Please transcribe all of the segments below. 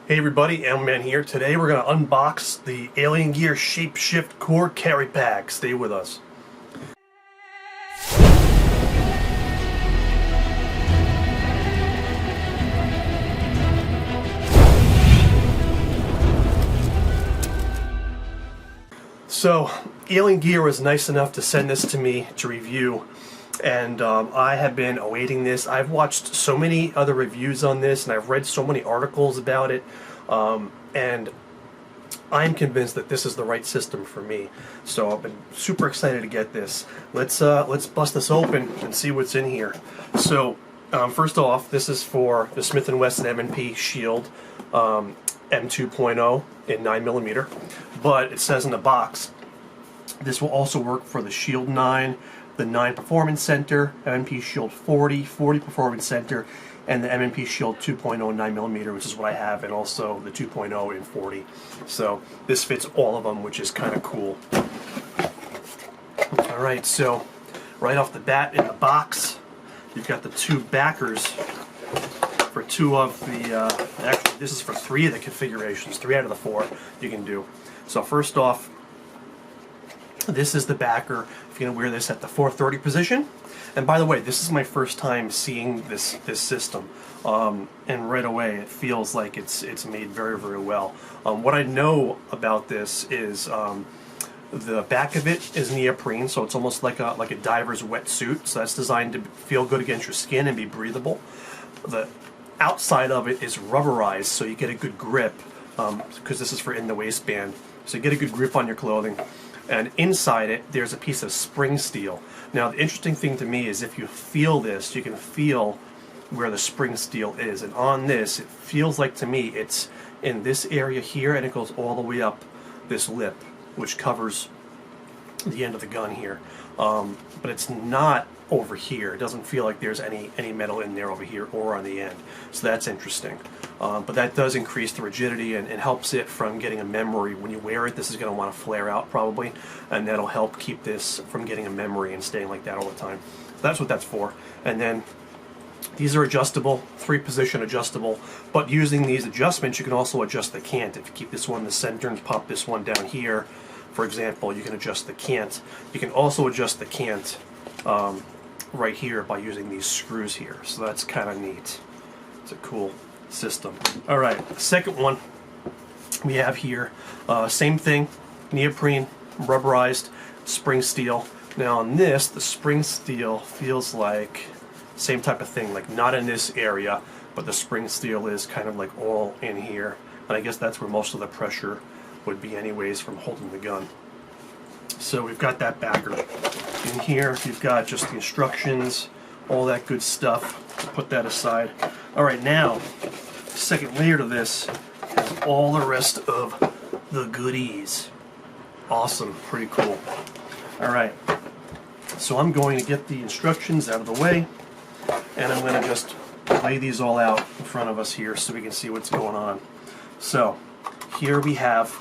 Hey everybody, Elman here. Today we're going to unbox the Alien Gear Shapeshift Core Carry Pack. Stay with us. So, Alien Gear was nice enough to send this to me to review, and I have been awaiting this. I've watched so many other reviews on this, and I've read so many articles about it, and I'm convinced that this is the right system for me. So I've been super excited to get this. Let's bust this open and see what's in here. So first off, this is for the Smith & Wesson M&P Shield M2.0 in 9mm, but it says in the box this will also work for the Shield 9, the 9 Performance Center, M&P Shield 40, 40 Performance Center, and the M&P Shield 2.0 9mm, which is what I have, and also the 2.0 in 40. So this fits all of them, which is kind of cool. Alright, so right off the bat in the box, you've got the two backers for two of the, actually this is for 3 of the configurations, 3 out of the 4 you can do. So first off, this is the backer if you're going to wear this at the 430 position. And by the way, this is my first time seeing this system, and right away it feels like it's made very, very well. What I know about this is the back of it is neoprene, so it's almost like a diver's wetsuit. So that's designed to feel good against your skin and be breathable. The outside of it is rubberized, so you get a good grip, because this is for in the waistband. So you get a good grip on your clothing. And inside it, there's a piece of spring steel. Now, the interesting thing to me is if you feel this, you can feel where the spring steel is. And on this, it feels like to me it's in this area here, and it goes all the way up this lip, which covers the end of the gun here. But it's not over here. It doesn't feel like there's any metal in there over here or on the end. So that's interesting. But that does increase the rigidity and helps it from getting a memory. When you wear it, this is going to want to flare out probably, and that'll help keep this from getting a memory and staying like that all the time. So that's what that's for. And then these are adjustable, 3-position adjustable, but using these adjustments you can also adjust the cant. If you keep this one in the center and pop this one down here, for example, you can adjust the cant. You can also adjust the cant right here by using these screws here. So that's kind of neat. It's a cool system. Alright, the second one we have here, same thing, neoprene, rubberized, spring steel. Now on this, the spring steel feels like same type of thing, like not in this area, but the spring steel is kind of like all in here. And I guess that's where most of the pressure would be anyways from holding the gun. So we've got that backer. In here you've got just the instructions, all that good stuff. Put that aside. Alright, now second layer to this has all the rest of the goodies. Awesome, pretty cool. Alright, so I'm going to get the instructions out of the way, and I'm going to just lay these all out in front of us here so we can see what's going on. So here we have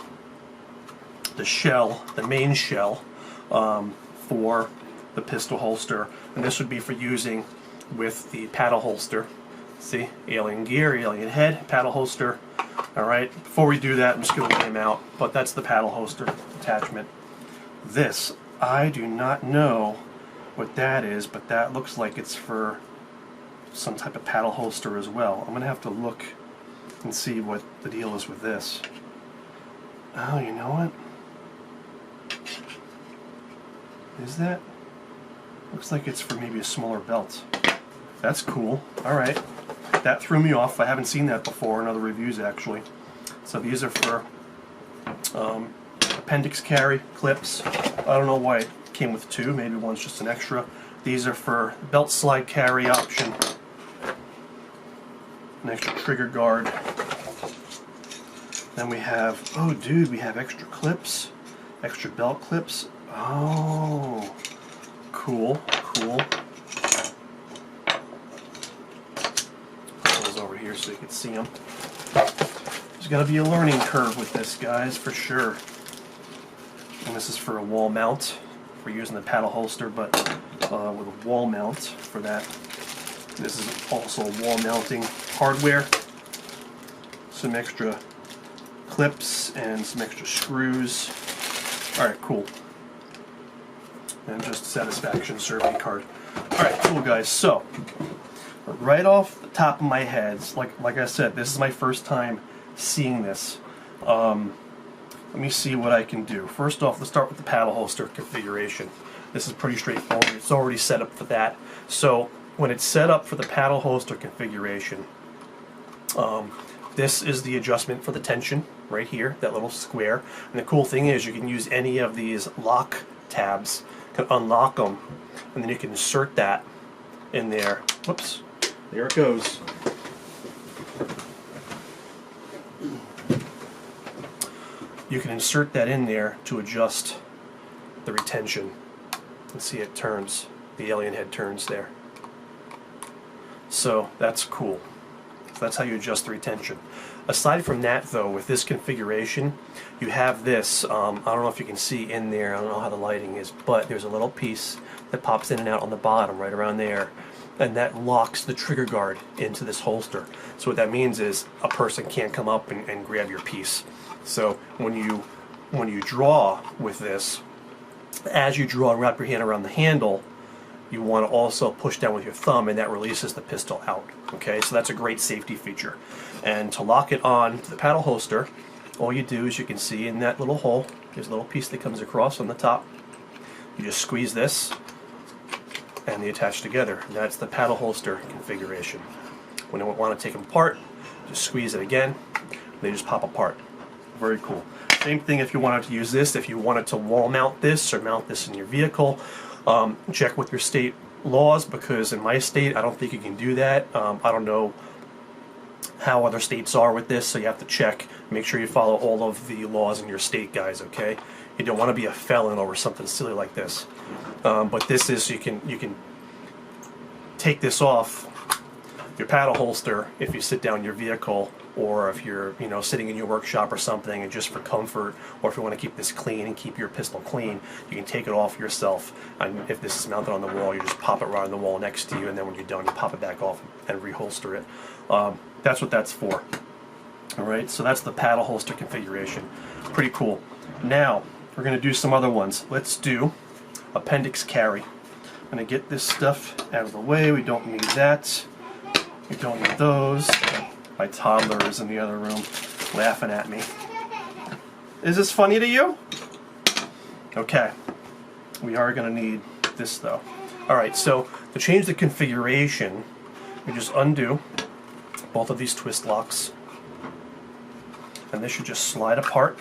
the shell, the main shell, for the pistol holster, and this would be for using with the paddle holster. See, Alien Gear, Alien Head, paddle holster. Alright, before we do that, I'm just going to lay them out, but that's the paddle holster attachment. This, I do not know what that is, but that looks like it's for some type of paddle holster as well. I'm going to have to look and see what the deal is with this. Oh, you know what? Is that? Looks like it's for maybe a smaller belt. That's cool. Alright. That threw me off. I haven't seen that before in other reviews actually. So these are for appendix carry clips. I don't know why it came with 2. Maybe one's just an extra. These are for belt slide carry option. An extra trigger guard. Then we have, oh dude, we have extra clips. Extra belt clips. Oh, cool, cool. Put those over here so you can see them. There's got to be a learning curve with this, guys, for sure. And this is for a wall mount. We're using the paddle holster, but with a wall mount for that. This is also wall mounting hardware. some extra clips and some extra screws. Alright, cool. And just satisfaction survey card. Alright, cool guys. So, right off the top of my head, like I said, this is my first time seeing this. Let me see what I can do. First off, let's start with the paddle holster configuration. This is pretty straightforward. It's already set up for that. So when it's set up for the paddle holster configuration, this is the adjustment for the tension right here, that little square. And the cool thing is you can use any of these lock tabs, you can unlock them, and then you can insert that in there. Whoops, there it goes. You can insert that in there to adjust the retention. And see, it turns, the alien head turns there. So that's cool. So that's how you adjust the retention. Aside from that though, with this configuration, you have this, I don't know if you can see in there, I don't know how the lighting is, but there's a little piece that pops in and out on the bottom, right around there, and that locks the trigger guard into this holster. So what that means is a person can't come up and grab your piece. So when you draw with this, as you draw and wrap your hand around the handle, you want to also push down with your thumb, and that releases the pistol out. Okay, so that's a great safety feature. And to lock it on to the paddle holster, all you do is, you can see in that little hole, there's a little piece that comes across on the top. You just squeeze this, and they attach together. And that's the paddle holster configuration. When you want to take them apart, just squeeze it again, they just pop apart. Very cool. Same thing if you wanted to use this, if you wanted to wall mount this or mount this in your vehicle. Check with your state laws, because in my state I don't think you can do that. I don't know how other states are with this, so you have to check, make sure you follow all of the laws in your state, guys, okay? You don't want to be a felon over something silly like this. But this is, you can take this off your paddle holster if you sit down in your vehicle, or if you're sitting in your workshop or something, and just for comfort, or if you want to keep this clean and keep your pistol clean, you can take it off yourself. And if this is mounted on the wall, you just pop it right on the wall next to you, and then when you're done, you pop it back off and reholster it. That's what that's for. Alright, so that's the paddle holster configuration. Pretty cool. Now, we're going to do some other ones. Let's do appendix carry. I'm going to get this stuff out of the way. We don't need that. We don't need those. My toddler is in the other room laughing at me. Is this funny to you? Okay. We are going to need this though. Alright, so to change the configuration, we just undo both of these twist locks. And this should just slide apart.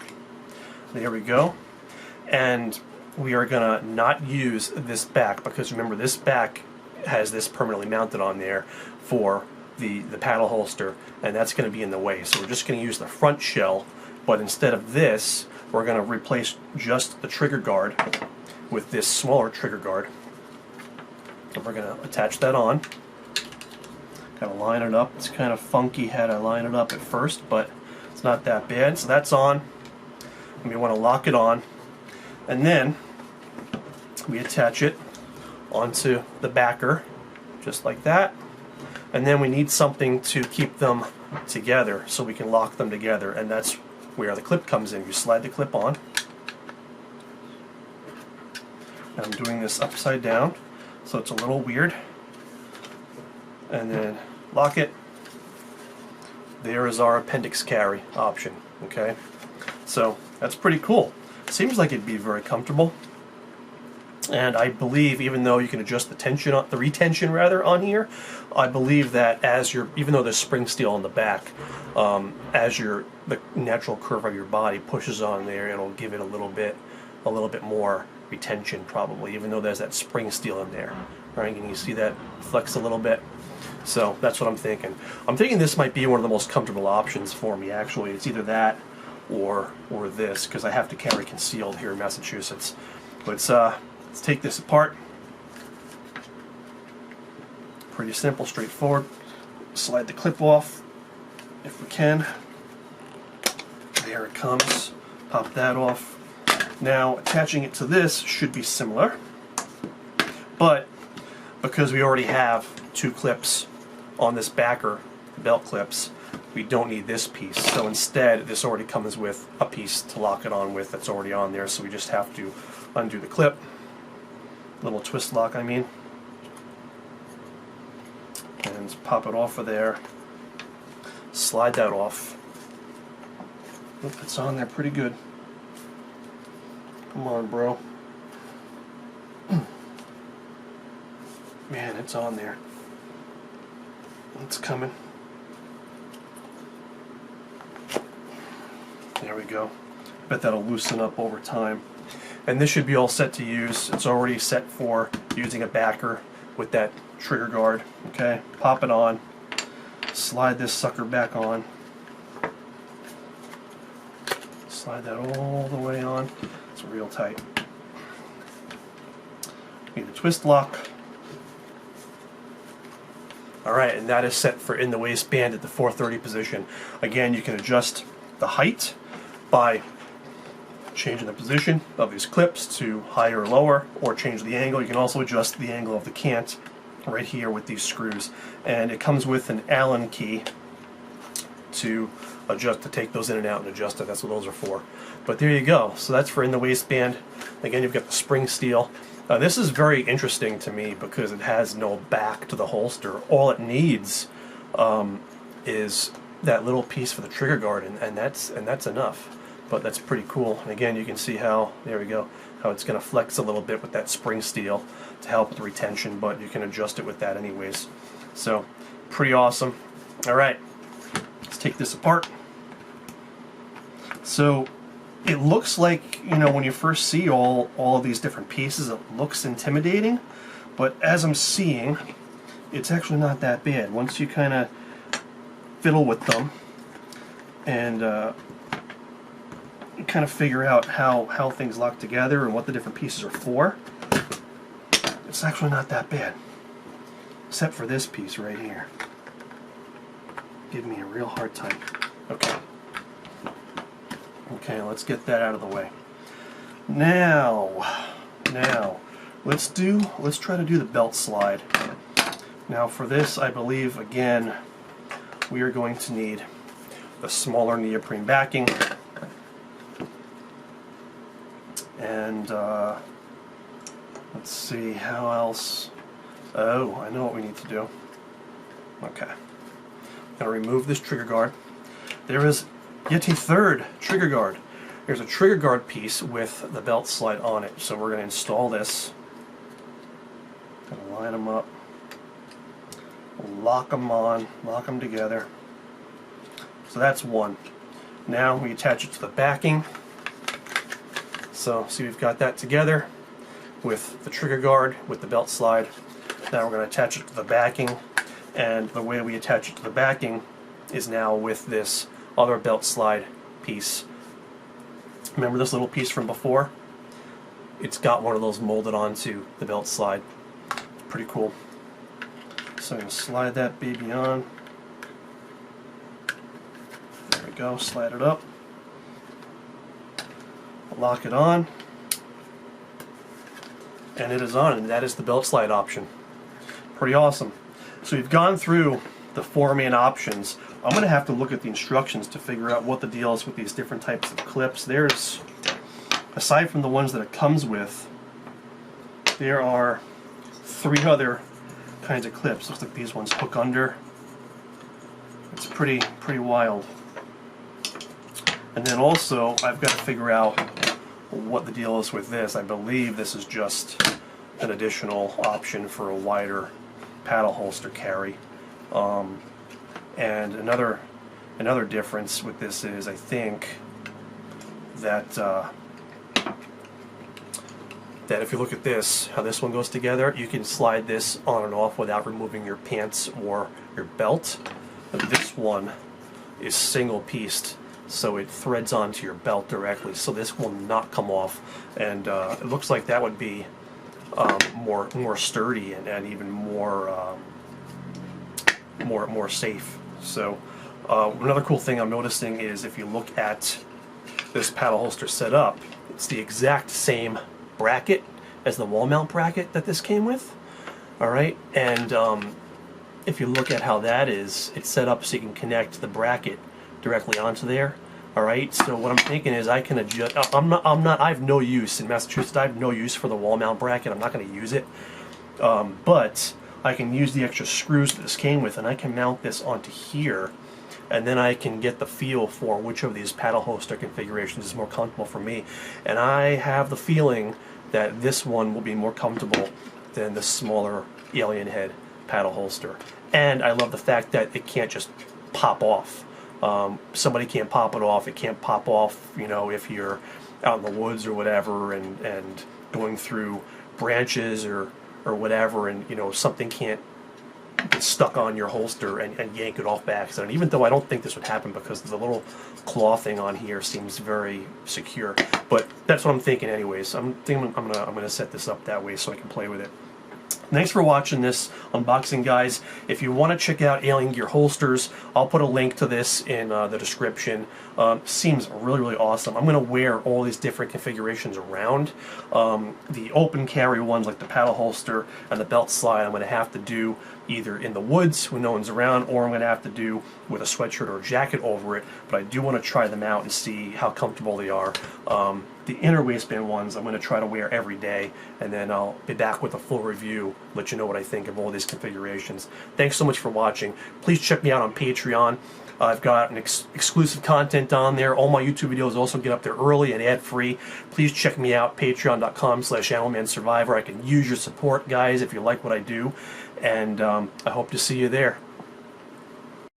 There we go. And we are going to not use this back, because remember, this back has this permanently mounted on there for the paddle holster, and that's going to be in the way. So we're just going to use the front shell, but instead of this, we're going to replace just the trigger guard with this smaller trigger guard. And we're going to attach that on. Got to line it up. It's kind of funky how to line it up at first, but it's not that bad. So that's on, and we want to lock it on, and then we attach it onto the backer, just like that. And then we need something to keep them together so we can lock them together, and that's where the clip comes in. You slide the clip on. And I'm doing this upside down, so it's a little weird. And then lock it. There is our appendix carry option. Okay, so that's pretty cool. Seems like it'd be very comfortable. And I believe, even though you can adjust the tension, the retention rather, on here, I believe that as even though there's spring steel on the back, as the natural curve of your body pushes on there, it'll give it a little bit more retention probably, even though there's that spring steel in there. Right? Can you see that flex a little bit? So that's what I'm thinking. I'm thinking this might be one of the most comfortable options for me. Actually, it's either that or this, because I have to carry concealed here in Massachusetts. But let's take this apart. Pretty simple, straightforward. Slide the clip off if we can. There it comes. Pop that off. Now attaching it to this should be similar, but because we already have two clips on this backer, belt clips, we don't need this piece. So instead, this already comes with a piece to lock it on with that's already on there, so we just have to undo the clip, little twist lock I mean, and pop it off of there, slide that off. Oop, it's on there pretty good. Come on, bro. Man, it's on there. It's coming. There we go. Bet that'll loosen up over time. And this should be all set to use. It's already set for using a backer with that trigger guard. Okay, pop it on. Slide this sucker back on. Slide that all the way on. It's real tight. Need a twist lock. Alright, and that is set for in the waistband at the 430 position. Again, you can adjust the height by changing the position of these clips to higher or lower, or change the angle. You can also adjust the angle of the cant right here with these screws. And it comes with an Allen key to adjust, to take those in and out and adjust it. That's what those are for. But there you go. So that's for in the waistband. Again, you've got the spring steel. This is very interesting to me because it has no back to the holster. All it needs is that little piece for the trigger guard, and that's enough. But that's pretty cool. And again, you can see how, there we go, how it's going to flex a little bit with that spring steel to help with retention, but you can adjust it with that anyways. So, pretty awesome. Alright, let's take this apart. So, it looks like, you know, when you first see all of these different pieces, it looks intimidating, but as I'm seeing, it's actually not that bad. Once you kind of fiddle with them and kind of figure out how things lock together and what the different pieces are for, it's actually not that bad. Except for this piece right here. Give me a real hard time. Okay, let's get that out of the way. Now, let's try to do the belt slide. Now for this, I believe, again, we are going to need the smaller neoprene backing. And let's see, how else? Oh, I know what we need to do. Okay. I'm going to remove this trigger guard. There is yet a third trigger guard. There's a trigger guard piece with the belt slide on it. So we're going to install this. Going to line them up. Lock them on. Lock them together. So that's one. Now we attach it to the backing. So see, we've got that together with the trigger guard, with the belt slide. Now we're going to attach it to the backing, and the way we attach it to the backing is now with this other belt slide piece. Remember this little piece from before? It's got one of those molded onto the belt slide. Pretty cool. So I'm going to slide that baby on. There we go, slide it up. Lock it on, and it is on, and that is the belt slide option. Pretty awesome. So we've gone through the four main options. I'm going to have to look at the instructions to figure out what the deal is with these different types of clips. There's, aside from the ones that it comes with, there are 3 other kinds of clips. Looks like these ones hook under. It's pretty wild. And then also, I've got to figure out what the deal is with this. I believe this is just an additional option for a wider paddle holster carry. And another difference with this is, I think, that that if you look at this, how this one goes together, you can slide this on and off without removing your pants or your belt. But this one is single-pieced, so it threads onto your belt directly, so this will not come off, and it looks like that would be more sturdy and even more safe. So another cool thing I'm noticing is if you look at this paddle holster setup, it's the exact same bracket as the wall mount bracket that this came with. All right, and if you look at how that is, it's set up so you can connect the bracket directly onto there. All right, so what I'm thinking is I can adjust. I have no use in Massachusetts. I have no use for the wall mount bracket. I'm not going to use it, but I can use the extra screws that this came with, and I can mount this onto here, and then I can get the feel for which of these paddle holster configurations is more comfortable for me. And I have the feeling that this one will be more comfortable than the smaller alien head paddle holster. And I love the fact that it can't just pop off. Somebody can't pop it off. It can't pop off, you know, if you're out in the woods or whatever, and going through branches or whatever, and you know something can't get stuck on your holster and yank it off by accident. Even though I don't think this would happen because the little claw thing on here seems very secure, but that's what I'm thinking anyways. I'm gonna set this up that way so I can play with it. Thanks for watching this unboxing, guys. If you want to check out Alien Gear holsters, I'll put a link to this in the description. Seems really, really awesome. I'm going to wear all these different configurations around. The open carry ones like the paddle holster and the belt slide I'm going to have to do either in the woods when no one's around, or I'm going to have to do with a sweatshirt or a jacket over it, but I do want to try them out and see how comfortable they are. The inner waistband ones I'm going to try to wear every day, and then I'll be back with a full review, let you know what I think of all these configurations. Thanks so much for watching. Please check me out on Patreon. I've got an exclusive content on there. All my YouTube videos also get up there early and ad-free. Please check me out, patreon.com/AnimalManSurvivor. I can use your support, guys, if you like what I do, and I hope to see you there.